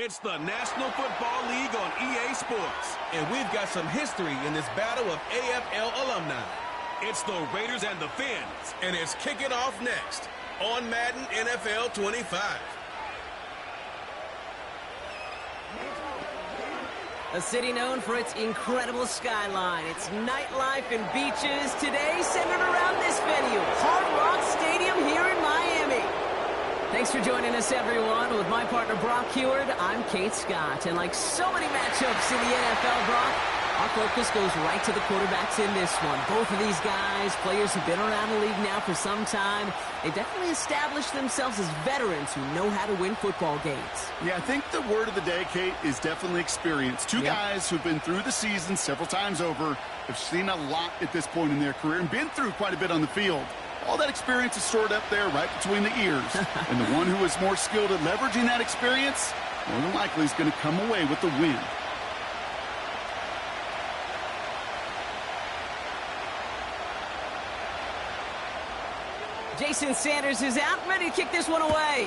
It's the National Football League on EA Sports, and we've got some history in this battle of AFL alumni. It's the Raiders and the Fins, and it's kicking off next on Madden NFL 25. A city known for its incredible skyline, its nightlife and beaches, today centered around this venue, Hard Rock Stadium here in Miami. Thanks for joining us, everyone. With my partner, Brock Heward, I'm Kate Scott. And like so many matchups in the NFL, Brock, our focus goes right to the quarterbacks in this one. Both of these guys, players who've been around the league now for some time, they definitely established themselves as veterans who know how to win football games. Yeah, I think the word of the day, Kate, is definitely experience. Two guys who've been through the season several times over, have seen a lot at this point in their career, and been through quite a bit on the field. All that experience is stored up there right between the ears. And the one who is more skilled at leveraging that experience, more than likely is going to come away with the win. Jason Sanders is out, ready to kick this one away.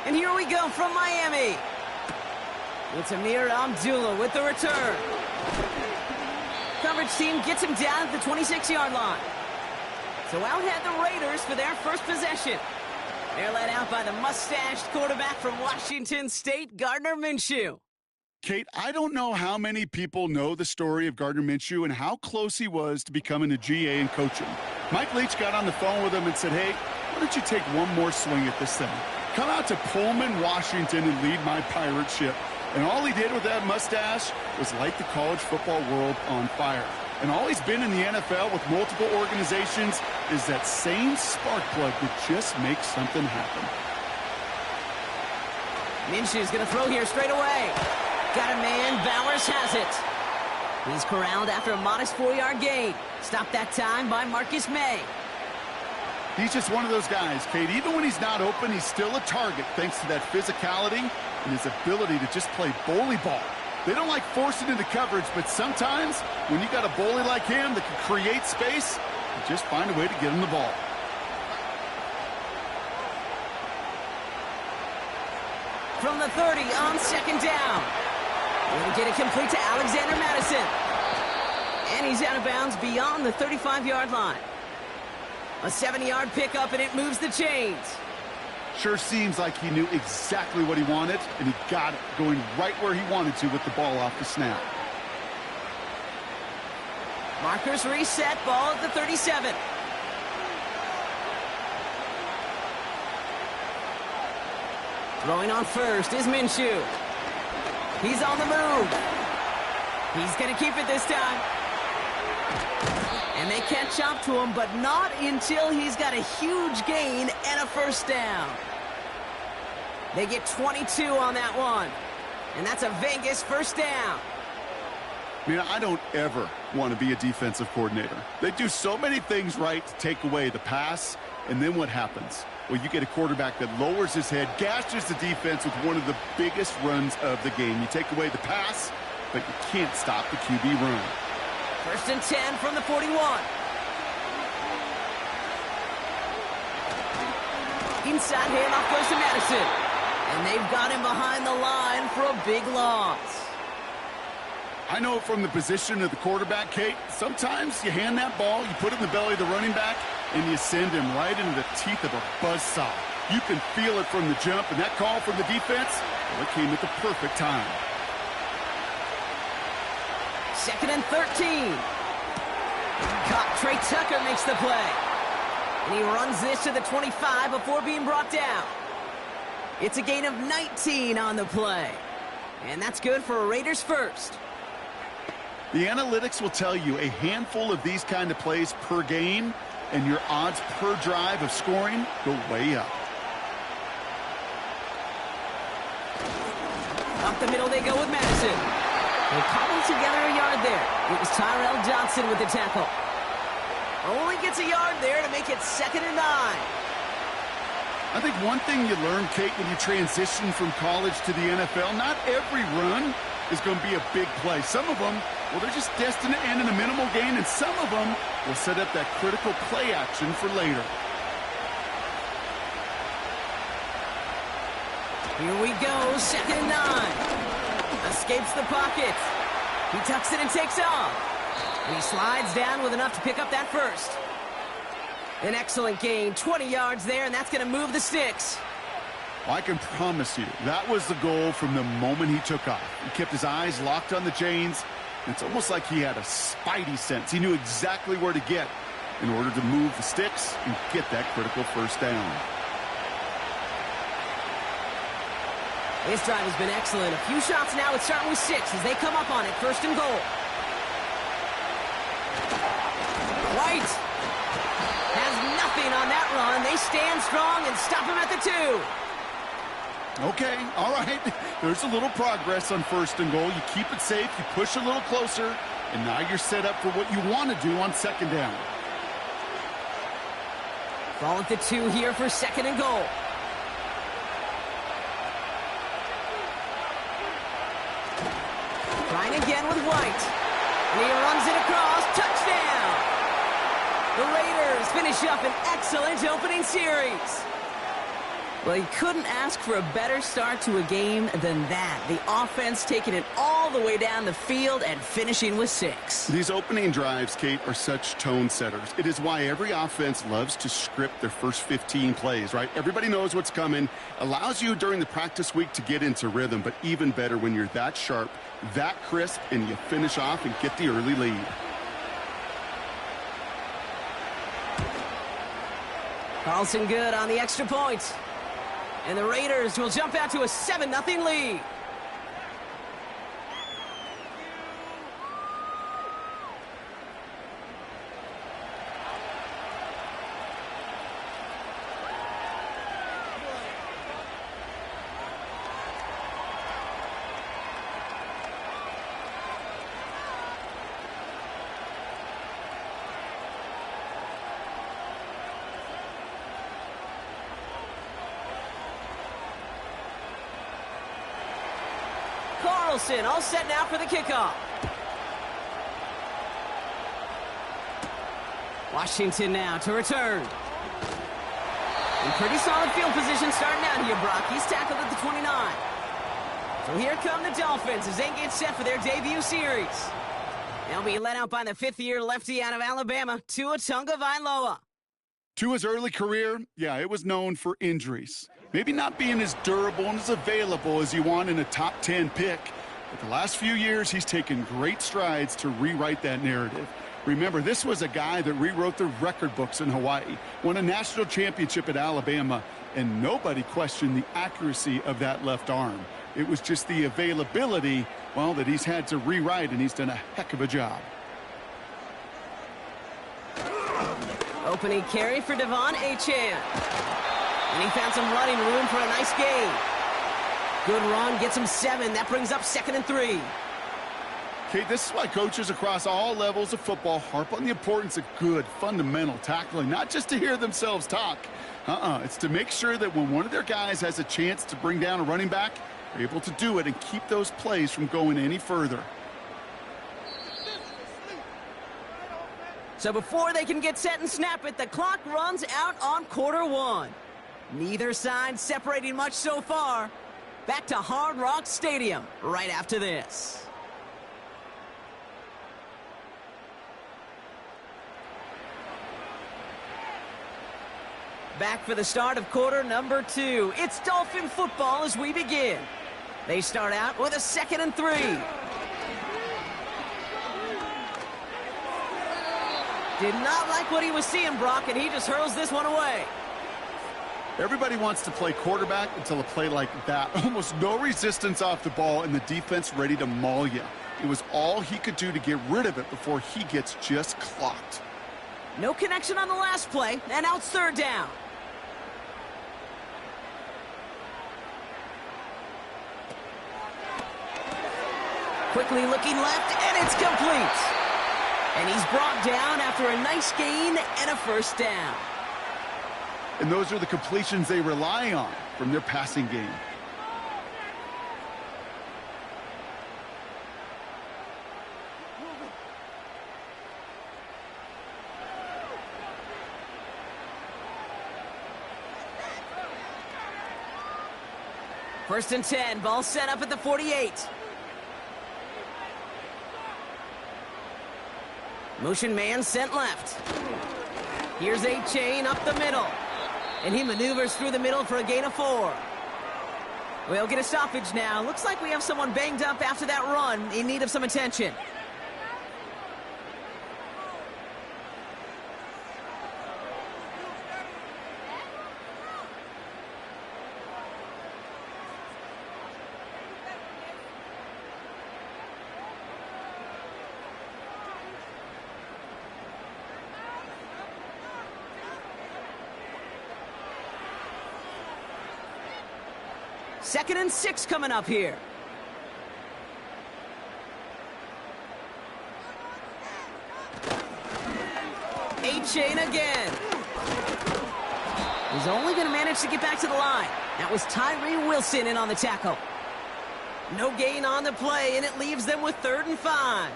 And here we go from Miami. It's Amir Abdullah with the return. Coverage team gets him down at the 26-yard line. So out head the Raiders for their first possession. They're led out by the mustached quarterback from Washington State, Gardner Minshew. Kate, I don't know how many people know the story of Gardner Minshew and how close he was to becoming a GA and coaching. Mike Leach got on the phone with him and said, hey, why don't you take one more swing at this thing? Come out to Pullman, Washington, and lead my pirate ship. And all he did with that mustache was light the college football world on fire. And all he's been in the NFL with multiple organizations is that same spark plug that just makes something happen. Minshew's going to throw here straight away. Got a man. Bowers has it. He's corralled after a modest 4-yard gain. Stopped that time by Marcus May. He's just one of those guys, Kate. Even when he's not open, he's still a target thanks to that physicality and his ability to just play bully ball. They don't like forcing into coverage, but sometimes when you got a bully like him that can create space, you just find a way to get him the ball. From the 30 on second down. Going to get it complete to Alexander Madison. And he's out of bounds beyond the 35-yard line. A 70-yard pickup, and it moves the chains. Sure seems like he knew exactly what he wanted, and he got it going right where he wanted to with the ball off the snap. Markers reset, ball at the 37. Throwing on first is Minshew. He's on the move. He's going to keep it this time. And they catch up to him, but not until he's got a huge gain and a first down. They get 22 on that one. And that's a Vegas first down. Man, I don't ever want to be a defensive coordinator. They do so many things right to take away the pass, and then what happens? Well, you get a quarterback that lowers his head, gashes the defense with one of the biggest runs of the game. You take away the pass, but you can't stop the QB run. First and 10 from the 41. Inside handoff goes to Madison. And they've got him behind the line for a big loss. I know from the position of the quarterback, Kate, sometimes you hand that ball, you put it in the belly of the running back, and you send him right into the teeth of a buzzsaw. You can feel it from the jump, and that call from the defense, well, it came at the perfect time. Second and 13. Caught. Trey Tucker makes the play. And he runs this to the 25 before being brought down. It's a gain of 19 on the play. And that's good for a Raiders first. The analytics will tell you a handful of these kind of plays per game, and your odds per drive of scoring go way up. Up the middle they go with Madison. They're cobbled together a yard there. It was Tyrell Johnson with the tackle. Only gets a yard there to make it 2nd and 9. I think one thing you learn, Kate, when you transition from college to the NFL, not every run is going to be a big play. Some of them, well, they're just destined to end in a minimal gain, and some of them will set up that critical play action for later. Here we go, 2nd and 9. Escapes the pocket. He tucks it and takes off. And he slides down with enough to pick up that first. An excellent gain, 20 yards there, and that's going to move the sticks. I can promise you, that was the goal from the moment he took off. He kept his eyes locked on the chains. It's almost like he had a spidey sense. He knew exactly where to get in order to move the sticks and get that critical first down. This drive has been excellent. A few shots now. It's starting with 6 as they come up on it. 1st and goal. White has nothing on that run. They stand strong and stop him at the 2. Okay, all right. There's a little progress on 1st and goal. You keep it safe, you push a little closer, and now you're set up for what you want to do on 2nd down. Ball at the 2 here for 2nd and goal. Trying again with White. And he runs it across. Touchdown! The Raiders finish up an excellent opening series. Well, you couldn't ask for a better start to a game than that. The offense taking it all the way down the field and finishing with 6. These opening drives, Kate, are such tone setters. It is why every offense loves to script their first 15 plays, right? Everybody knows what's coming. Allows you during the practice week to get into rhythm, but even better when you're that sharp, that crisp, and you finish off and get the early lead. Carlson good on the extra point. And the Raiders will jump out to a 7-0 lead. Carlson all set now for the kickoff. Washington now to return. In pretty solid field position starting out here, Brock. He's tackled at the 29. So here come the Dolphins as they get set for their debut series. They'll be led out by the 5th-year lefty out of Alabama, Tua Tagovailoa. Tua's early career, yeah, it was known for injuries. Maybe not being as durable and as available as you want in a top 10 pick. But the last few years, he's taken great strides to rewrite that narrative. Remember, this was a guy that rewrote the record books in Hawaii, won a national championship at Alabama, and nobody questioned the accuracy of that left arm. It was just the availability, well, that he's had to rewrite, and he's done a heck of a job. Opening carry for Devon Achane. And he found some running room for a nice gain. Good run, gets him 7. That brings up 2nd and 3. Okay, this is why coaches across all levels of football harp on the importance of good, fundamental tackling, not just to hear themselves talk. It's to make sure that when one of their guys has a chance to bring down a running back, they're able to do it and keep those plays from going any further. So before they can get set and snap it, the clock runs out on quarter 1. Neither side separating much so far. Back to Hard Rock Stadium right after this. Back for the start of quarter number 2. It's Dolphin football as we begin. They start out with a 2nd and 3. Did not like what he was seeing, Brock, and he just hurls this one away. Everybody wants to play quarterback until a play like that. Almost no resistance off the ball and the defense ready to maul you. It was all he could do to get rid of it before he gets just clocked. No connection on the last play, and out 3rd down. Quickly looking left, and it's complete. And he's brought down after a nice gain and a 1st down. And those are the completions they rely on from their passing game. First and 10, ball set up at the 48. Motion man sent left. Here's A-Chain up the middle. And he maneuvers through the middle for a gain of 4. We'll get a stoppage now. Looks like we have someone banged up after that run in need of some attention. Second and 6 coming up here. A-Chain again. He's only going to manage to get back to the line. That was Tyree Wilson in on the tackle. No gain on the play, and it leaves them with 3rd and 5.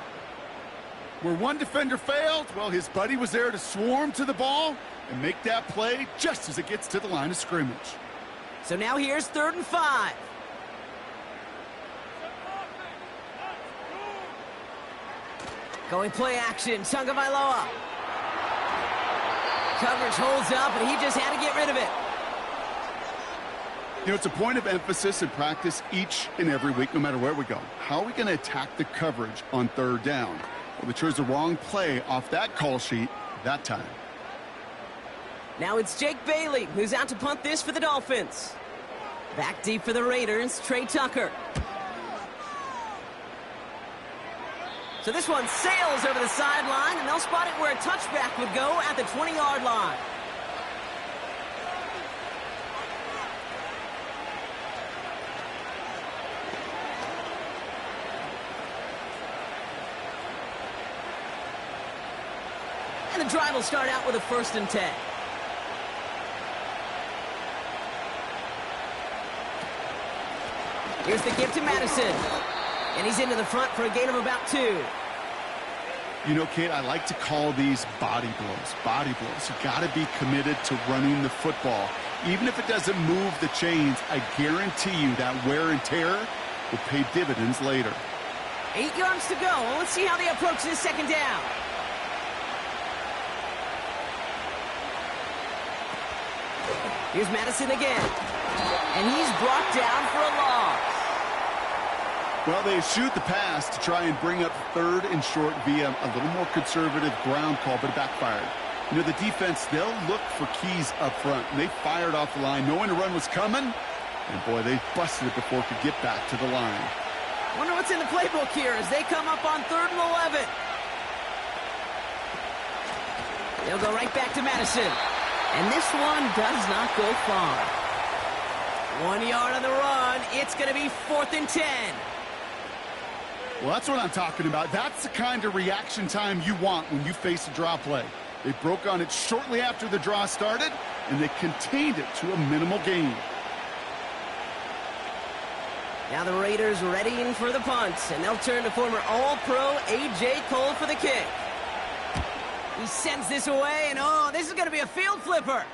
Where one defender failed, well, his buddy was there to swarm to the ball and make that play just as it gets to the line of scrimmage. So now here's 3rd and 5. Going play action, Tagovailoa. Coverage holds up, and he just had to get rid of it. You know, it's a point of emphasis in practice each and every week, no matter where we go. How are we going to attack the coverage on 3rd down? Well, they chose the wrong play off that call sheet that time. Now it's Jake Bailey, who's out to punt this for the Dolphins. Back deep for the Raiders, Trey Tucker. So this one sails over the sideline, and they'll spot it where a touchback would go at the 20-yard line. And the drive will start out with a 1st and 10. Here's the give to Madison. And he's into the front for a gain of about 2. You know, Kate, I like to call these body blows. Body blows. You got to be committed to running the football. Even if it doesn't move the chains, I guarantee you that wear and tear will pay dividends later. 8 yards to go. Well, let's see how they approach this 2nd down. Here's Madison again. And he's brought down for a loss. Well, they shoot the pass to try and bring up 3rd and short via a little more conservative ground call, but it backfired. You know, the defense, they'll look for keys up front. They fired off the line, knowing the run was coming. And, boy, they busted it before it could get back to the line. Wonder what's in the playbook here as they come up on 3rd and 11. They'll go right back to Madison. And this one does not go far. 1 yard on the run. It's going to be 4th and 10. Well, that's what I'm talking about. That's the kind of reaction time you want when you face a draw play. They broke on it shortly after the draw started, and they contained it to a minimal gain. Now the Raiders readying for the punt, and they'll turn to former All-Pro A.J. Cole for the kick. He sends this away, and oh, this is going to be a field flipper.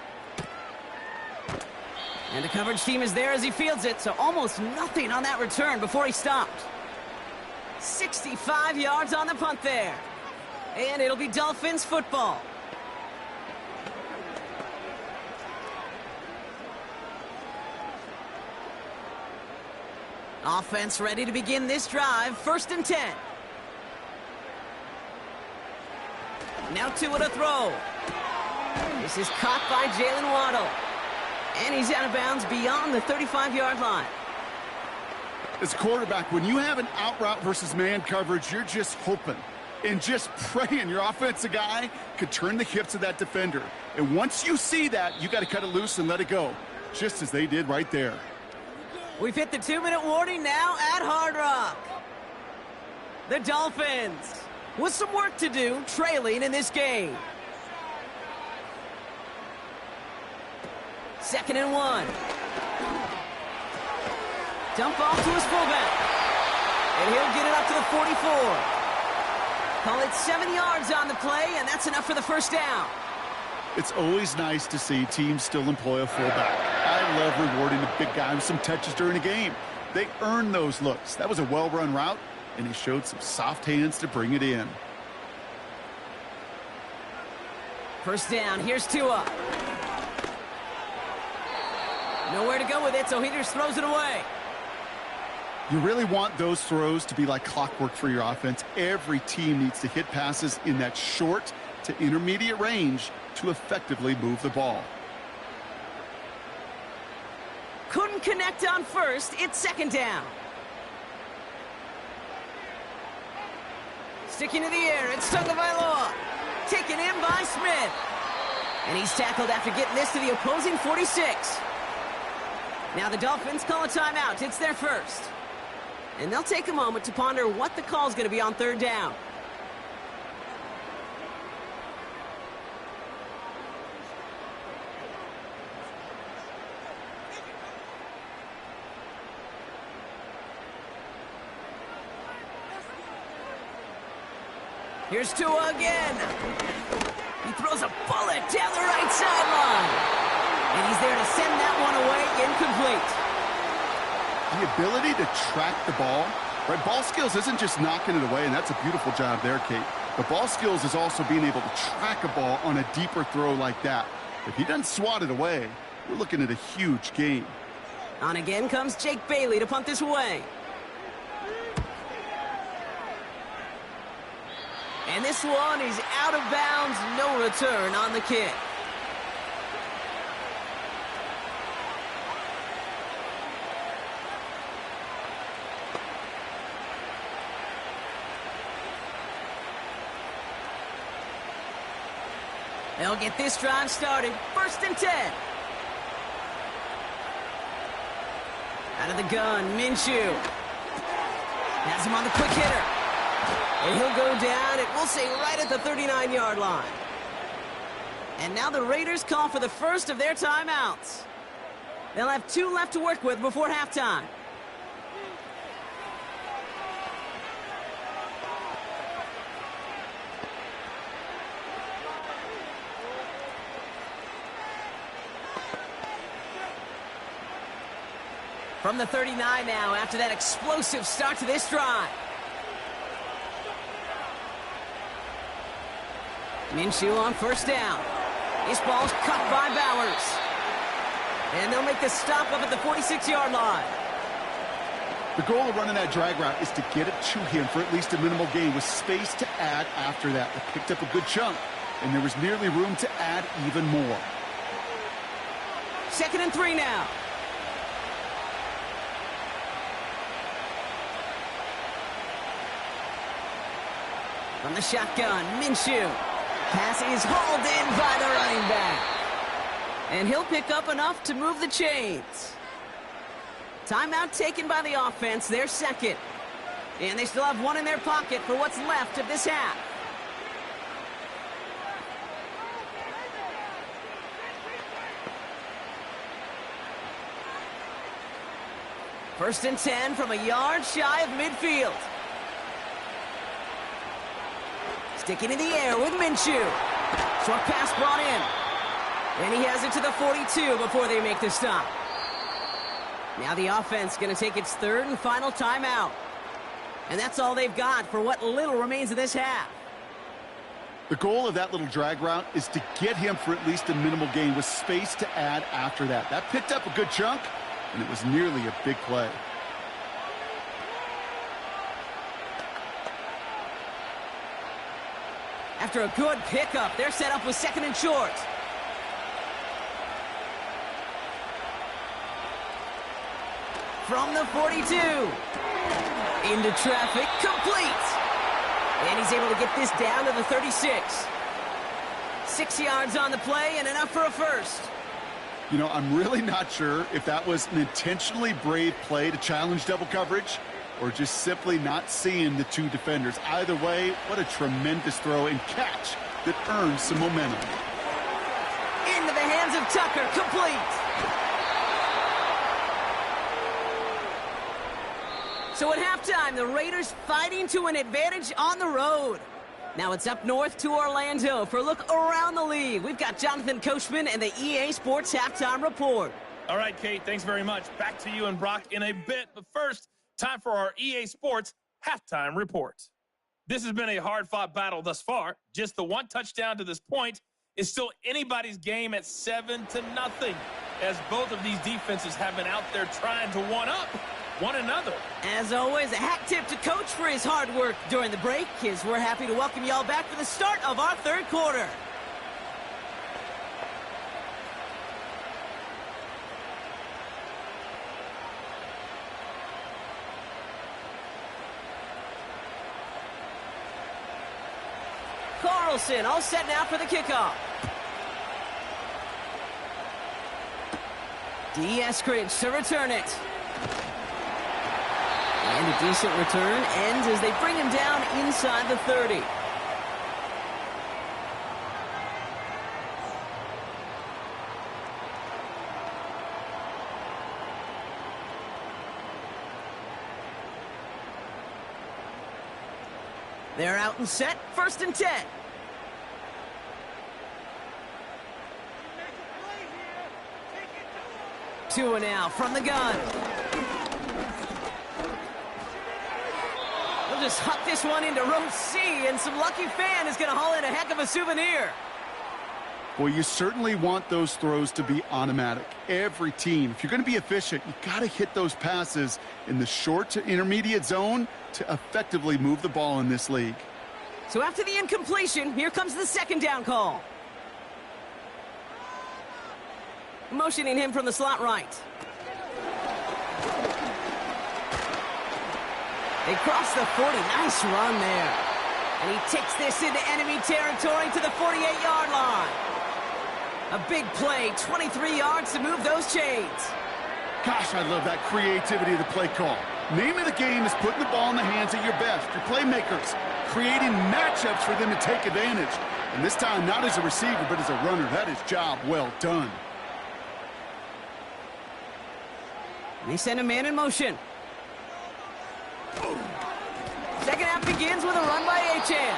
And the coverage team is there as he fields it, so almost nothing on that return before he stopped. 65 yards on the punt there. And it'll be Dolphins football. Offense ready to begin this drive. 1st and 10. Now 2 at a throw. This is caught by Jalen Waddle. And he's out of bounds beyond the 35-yard line. As a quarterback, when you have an out route versus man coverage, you're just hoping and just praying your offensive guy could turn the hips of that defender. And once you see that, you got to cut it loose and let it go, just as they did right there. We've hit the 2-minute warning now at Hard Rock. The Dolphins with some work to do, trailing in this game. 2nd and 1. Dump off to his fullback. And he'll get it up to the 44. Call it 7 yards on the play, and that's enough for the 1st down. It's always nice to see teams still employ a fullback. I love rewarding the big guy with some touches during a game. They earned those looks. That was a well-run route, and he showed some soft hands to bring it in. First down, here's Tua. Nowhere to go with it, so he just throws it away. You really want those throws to be like clockwork for your offense. Every team needs to hit passes in that short to intermediate range to effectively move the ball. Couldn't connect on first. It's second down. Sticking to the air, it's Tagovailoa. Taken in by Smith. And he's tackled after getting this to the opposing 46. Now the Dolphins call a timeout. It's their first. And they'll take a moment to ponder what the call is going to be on third down. Here's Tua again. He throws a bullet down the right sideline. And he's there to send that one away, incomplete. The ability to track the ball, right? Ball skills isn't just knocking it away, and that's a beautiful job there, Kate. The ball skills is also being able to track a ball on a deeper throw like that. If he doesn't swat it away, we're looking at a huge gain. On again comes Jake Bailey to punt this away. And this one is out of bounds, no return on the kick. They'll get this drive started. First and 10. Out of the gun, Minshew. Has him on the quick hitter. And he'll go down, it will say right at the 39-yard line. And now the Raiders call for the first of their timeouts. They'll have 2 left to work with before halftime. From the 39 now, after that explosive start to this drive. Minshew on first down. This ball's cut by Bowers. And they'll make the stop up at the 46-yard line. The goal of running that drag route is to get it to him for at least a minimal gain with space to add after that. They picked up a good chunk, and there was nearly room to add even more. 2nd and 3 now. From the shotgun, Minshew. Pass is hauled in by the running back. And he'll pick up enough to move the chains. Timeout taken by the offense, their second. And they still have one in their pocket for what's left of this half. First and 10 from a yard shy of midfield. Sticking in the air with Minshew. Short pass brought in. And he has it to the 42 before they make the stop. Now the offense going to take its third and final timeout. And that's all they've got for what little remains of this half. The goal of that little drag route is to get him for at least a minimal gain with space to add after that. That picked up a good chunk, and it was nearly a big play. After a good pickup, they're set up with 2nd and short. From the 42. Into traffic, complete. And he's able to get this down to the 36. 6 yards on the play and enough for a first. You know, I'm really not sure if that was an intentionally brave play to challenge double coverage or just simply not seeing the 2 defenders. Either way, what a tremendous throw and catch that earns some momentum. Into the hands of Tucker, complete. So at halftime, the Raiders fighting to an advantage on the road. Now it's up north to Orlando for a look around the league. We've got Jonathan Coachman and the EA Sports Halftime Report. All right, Kate, thanks very much. Back to you and Brock in a bit. But first, time for our EA Sports halftime report. This has been a hard-fought battle thus far. Just the one touchdown to this point is still anybody's game at 7-0, as both of these defenses have been out there trying to one-up one another. As always, a hat tip to Coach for his hard work during the break, as we're happy to welcome y'all back for the start of our third quarter. Carlson all set now for the kickoff. Eskridge to return it. And a decent return ends as they bring him down inside the 30. They're out and set, 1st and 10. Tua now from the gun. They'll just huck this one into row C, and some lucky fan is going to haul in a heck of a souvenir. Well, you certainly want those throws to be automatic. Every team, if you're going to be efficient, you got to hit those passes in the short to intermediate zone to effectively move the ball in this league. So after the incompletion, here comes the 2nd down call. Motioning him from the slot right. They cross the 40. Nice run there. And he takes this into enemy territory to the 48-yard line. A big play, 23 yards to move those chains. Gosh, I love that creativity of the play call. Name of the game is putting the ball in the hands of your best, your playmakers, creating matchups for them to take advantage. And this time, not as a receiver, but as a runner. That is job well done. They send a man in motion. Second half begins with a run by Achane.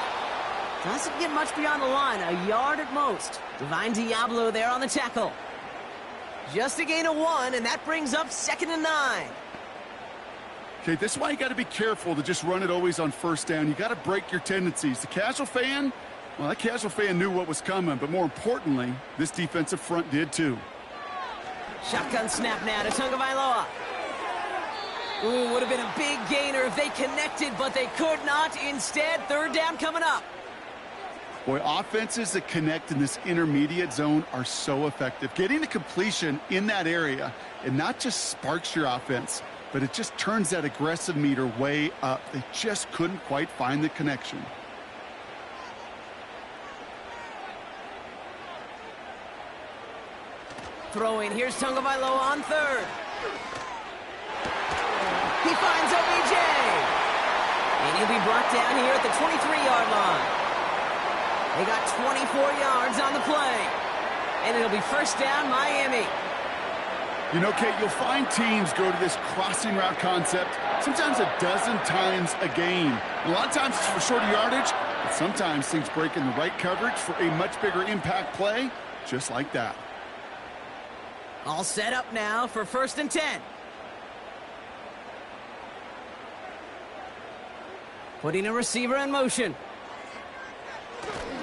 Doesn't get much beyond the line, a yard at most. Divine Diablo there on the tackle. Just a gain of 1, and that brings up 2nd and 9. Okay, this is why you got to be careful to just run it always on 1st down. You got to break your tendencies. The casual fan, well, that casual fan knew what was coming, but more importantly, this defensive front did too. Shotgun snap now to Tagovailoa. Ooh, would have been a big gainer if they connected, but they could not. Instead, 3rd down coming up. Boy, offenses that connect in this intermediate zone are so effective. Getting the completion in that area, it not just sparks your offense, but it just turns that aggressive meter way up. They just couldn't quite find the connection. Throwing, here's Tagovailoa on 3rd. He finds OBJ. And he'll be brought down here at the 23-yard line. They got 24 yards on the play. And it'll be 1st down, Miami. You know, Kate, you'll find teams go to this crossing route concept sometimes a dozen times a game. And a lot of times it's for shorter yardage, but sometimes things break in the right coverage for a much bigger impact play, just like that. All set up now for 1st and 10. Putting a receiver in motion.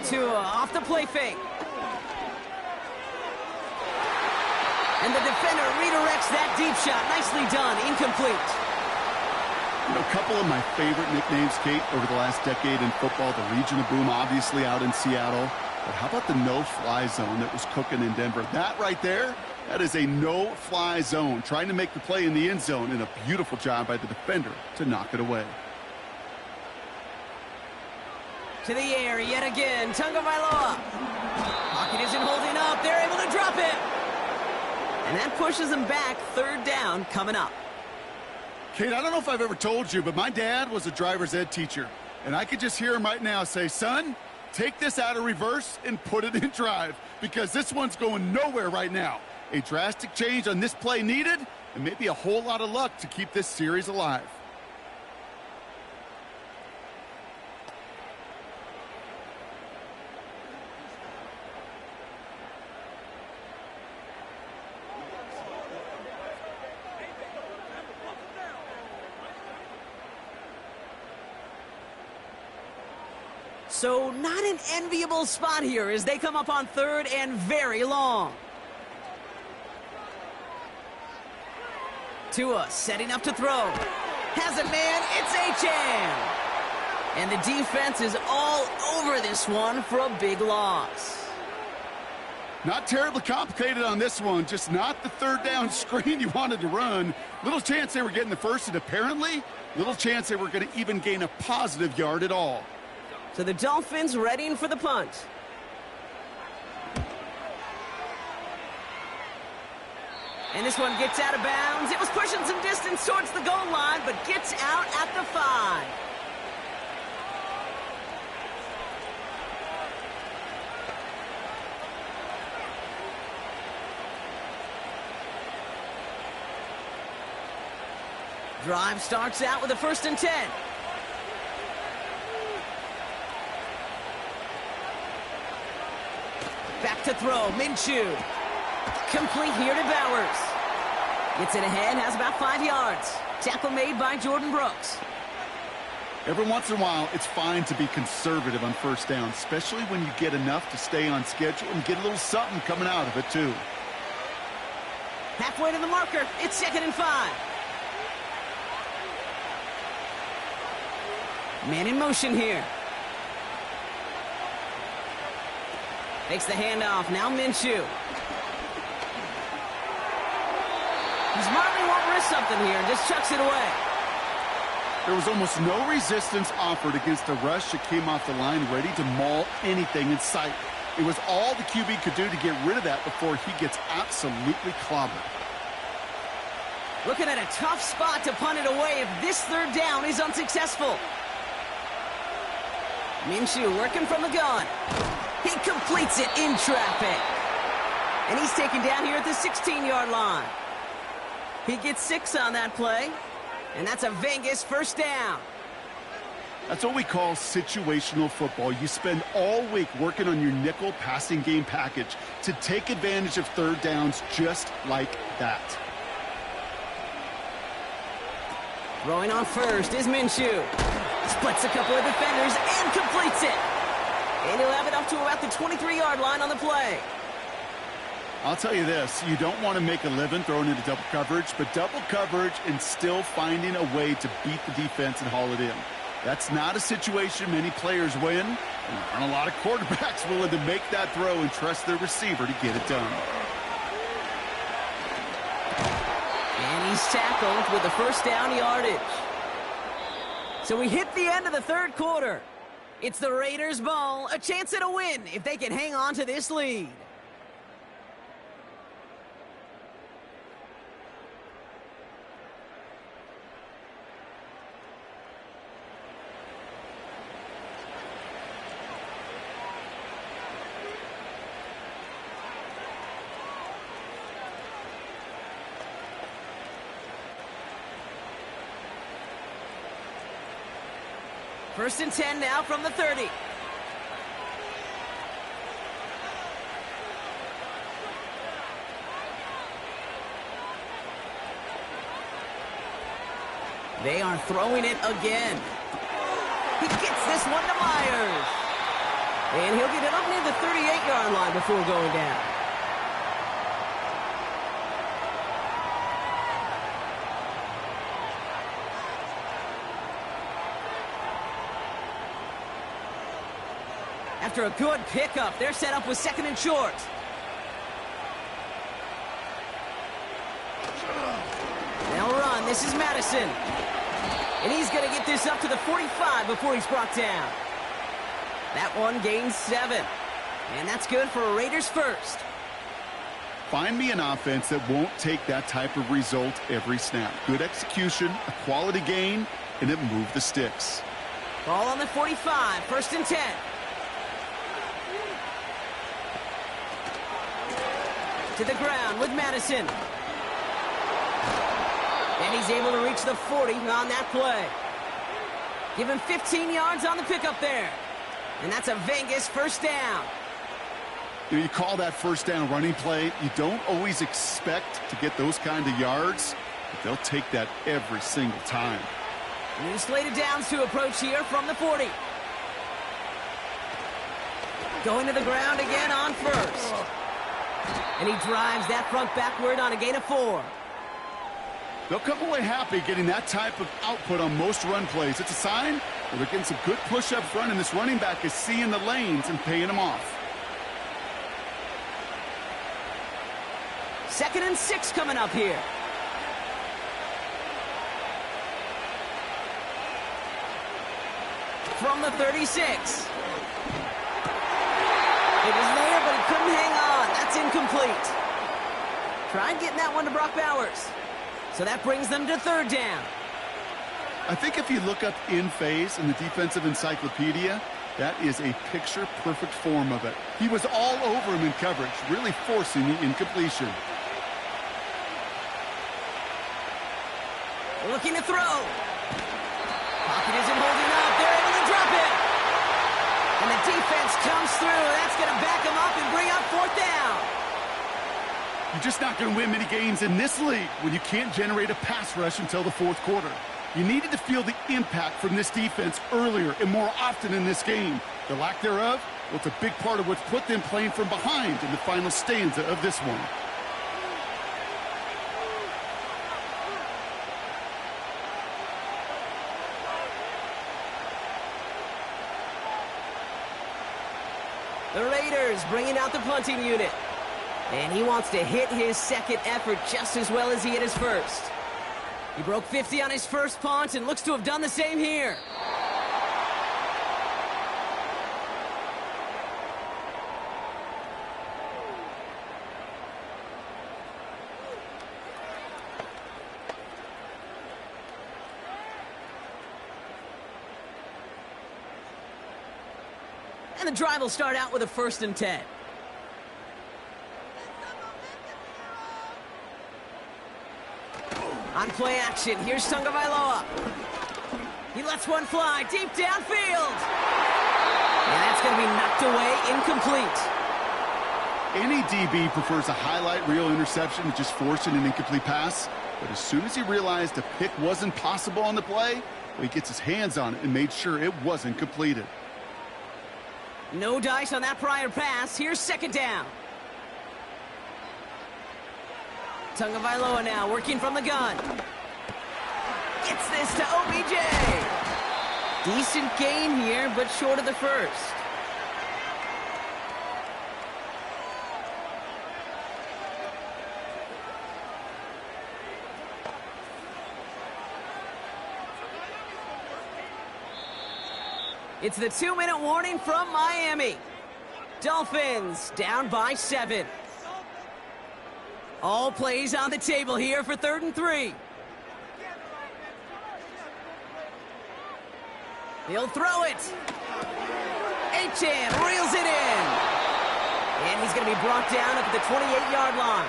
Tua off the play fake. And the defender redirects that deep shot. Nicely done. Incomplete. You know, a couple of my favorite nicknames, Kate, over the last decade in football. The Legion of Boom, obviously, out in Seattle. But how about the no-fly zone that was cooking in Denver? That right there, that is a no-fly zone. Trying to make the play in the end zone, and a beautiful job by the defender to knock it away. To the air yet again. Tagovailoa. Pocket isn't holding up. They're able to drop it. And that pushes them back. 3rd down coming up. Kate, I don't know if I've ever told you, but my dad was a driver's ed teacher. And I could just hear him right now say, son, take this out of reverse and put it in drive, because this one's going nowhere right now. A drastic change on this play needed, and maybe a whole lot of luck to keep this series alive. So not an enviable spot here as they come up on third and very long. Tua setting up to throw. Has it, man. It's H.M. And the defense is all over this one for a big loss. Not terribly complicated on this one, just not the third down screen you wanted to run. Little chance they were getting the first, and apparently little chance they were going to even gain a positive yard at all. So the Dolphins readying for the punt. And this one gets out of bounds. It was pushing some distance towards the goal line, but gets out at the 5. Drive starts out with a 1st and 10. Back to throw, Minshew. Complete here to Bowers. Gets it ahead, has about 5 yards. Tackle made by Jordan Brooks. Every once in a while, it's fine to be conservative on 1st down, especially when you get enough to stay on schedule and get a little something coming out of it, too. Halfway to the marker, it's 2nd and 5. Man in motion here. Makes the handoff. Now Minshew. He smartly won't risk something here and just chucks it away. There was almost no resistance offered against a rush that came off the line ready to maul anything in sight. It was all the QB could do to get rid of that before he gets absolutely clobbered. Looking at a tough spot to punt it away if this 3rd down is unsuccessful. Minshew working from the gun. He completes it in traffic. And he's taken down here at the 16-yard line. He gets 6 on that play. And that's a Vegas 1st down. That's what we call situational football. You spend all week working on your nickel passing game package to take advantage of 3rd downs just like that. Throwing on first is Minshew. Splits a couple of defenders and completes it. And he'll have it up to about the 23-yard line on the play. I'll tell you this, you don't want to make a living throwing into double coverage, but double coverage and still finding a way to beat the defense and haul it in. That's not a situation many players win, and there aren't a lot of quarterbacks willing to make that throw and trust their receiver to get it done. And he's tackled with the 1st down yardage. So we hit the end of the 3rd quarter. It's the Raiders' ball, a chance at a win if they can hang on to this lead. First and 10 now from the 30. They are throwing it again. He gets this one to Myers. And he'll get it up near the 38-yard line before going down. After a good pickup, they're set up with 2nd and short. They'll run. This is Madison. And he's going to get this up to the 45 before he's brought down. That one gains 7. And that's good for a Raiders 1st. Find me an offense that won't take that type of result every snap. Good execution, a quality gain, and it moved the sticks. Ball on the 45, 1st and 10. To the ground with Madison. And he's able to reach the 40 on that play. Give him 15 yards on the pickup there. And that's a Vegas 1st down. You call that 1st down running play. You don't always expect to get those kind of yards, but they'll take that every single time. New slated downs to approach here from the 40. Going to the ground again on first. And he drives that front backward on a gain of 4. They'll come away happy getting that type of output on most run plays. It's a sign that they're getting some good push up front, and this running back is seeing the lanes and paying them off. 2nd and 6 coming up here. From the 36. It was there, but he couldn't hang on. That's incomplete. Tried getting that one to Brock Bowers. So that brings them to 3rd down. I think if you look up in phase in the defensive encyclopedia, that is a picture-perfect form of it. He was all over him in coverage, really forcing the incompletion. Looking to throw. Pocket isn't holding up. They're able to drop it. And the defense comes through. That's going to back him up and bring up 4th down. You're just not going to win many games in this league when you can't generate a pass rush until the 4th quarter. You needed to feel the impact from this defense earlier and more often in this game. The lack thereof, well, it's a big part of what's put them playing from behind in the final stanza of this one. The Raiders bringing out the punting unit. And he wants to hit his 2nd effort just as well as he hit his 1st. He broke 50 on his 1st punt and looks to have done the same here. And the drive will start out with a 1st and 10. On play action, here's Tagovailoa. He lets one fly deep downfield. And that's going to be knocked away, incomplete. Any DB prefers a highlight reel interception to just forcing an incomplete pass. But as soon as he realized a pick wasn't possible on the play, well, he gets his hands on it and made sure it wasn't completed. No dice on that prior pass. Here's 2nd down. Tagovailoa now working from the gun. Gets this to OBJ. Decent gain here, but short of the 1st. It's the 2-minute warning from Miami. Dolphins down by 7. All plays on the table here for 3rd and 3. He'll throw it. Achane reels it in. And he's going to be brought down up at the 28-yard line.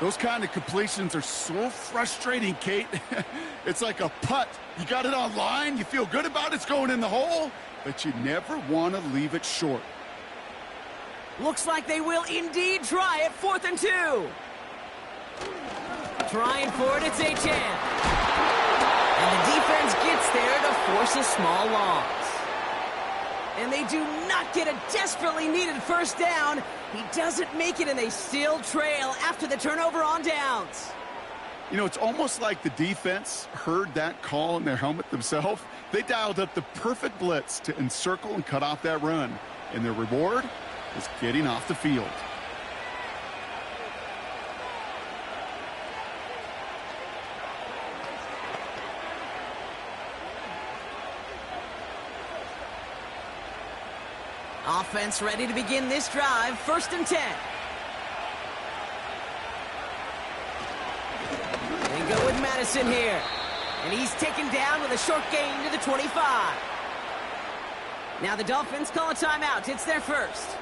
Those kind of completions are so frustrating, Kate. It's like a putt. You got it on line, you feel good about it's going in the hole, but you never want to leave it short. Looks like they will indeed try it. 4th and 2. Trying for it, it's Achane. And the defense gets there to force a small loss. And they do not get a desperately needed 1st down. He doesn't make it, and they still trail after the turnover on downs. You know, it's almost like the defense heard that call in their helmet themselves. They dialed up the perfect blitz to encircle and cut off that run. And their reward is getting off the field. Offense ready to begin this drive. 1st and 10. They go with Madison here. And he's taken down with a short gain to the 25. Now the Dolphins call a timeout. It's their 1st.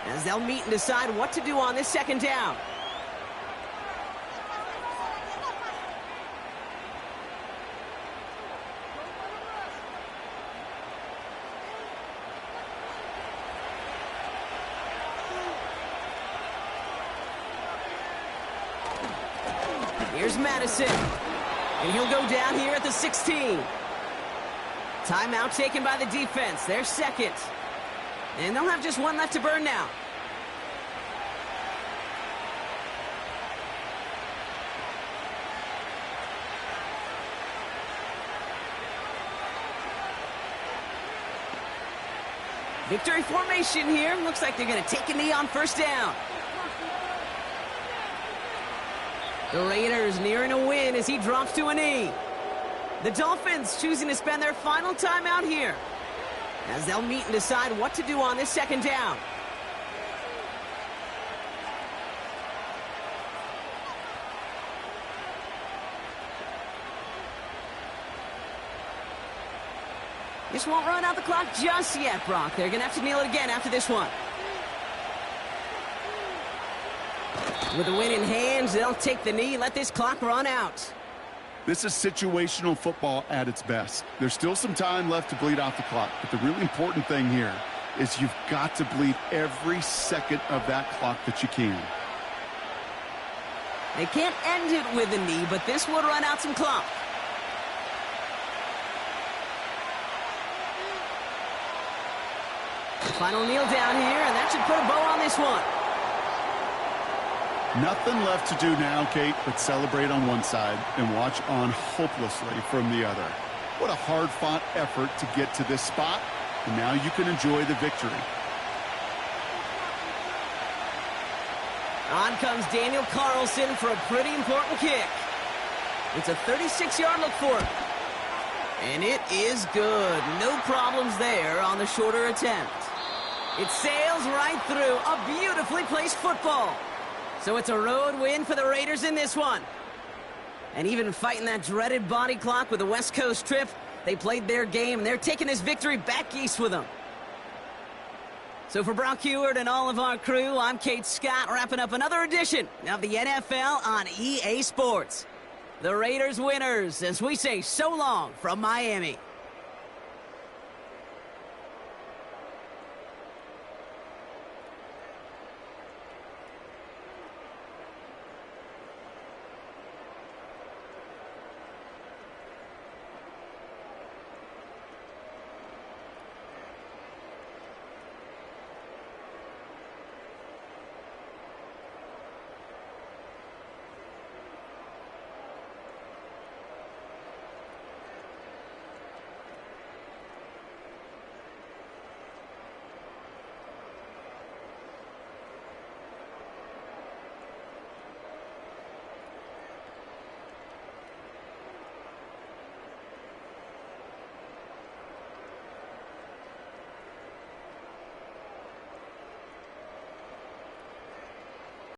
As they'll meet and decide what to do on this 2nd down. Here's Madison. And he'll go down here at the 16. Timeout taken by the defense. Their 2nd. And they'll have just one left to burn now. Victory formation here. Looks like they're going to take a knee on first down. The Raiders nearing a win as he drops to a knee. The Dolphins choosing to spend their final time out here as they'll meet and decide what to do on this second down. This won't run out the clock just yet, Brock. They're going to have to kneel it again after this one. With the win in hands, they'll take the knee, let this clock run out. This is situational football at its best. There's still some time left to bleed off the clock, but the really important thing here is you've got to bleed every second of that clock that you can. They can't end it with a knee, but this would run out some clock. Final kneel down here, and that should put a bow on this one. Nothing left to do now, Kate, but celebrate on one side and watch on hopelessly from the other. What a hard-fought effort to get to this spot, and now you can enjoy the victory. On comes Daniel Carlson for a pretty important kick. It's a 36-yard look for him. And it is good. No problems there on the shorter attempt. It sails right through a beautifully placed football. So it's a road win for the Raiders in this one. And even fighting that dreaded body clock with a West Coast trip, they played their game, and they're taking this victory back east with them. So for Brock Heward and all of our crew, I'm Kate Scott, wrapping up another edition of the NFL on EA Sports. The Raiders winners, as we say so long from Miami.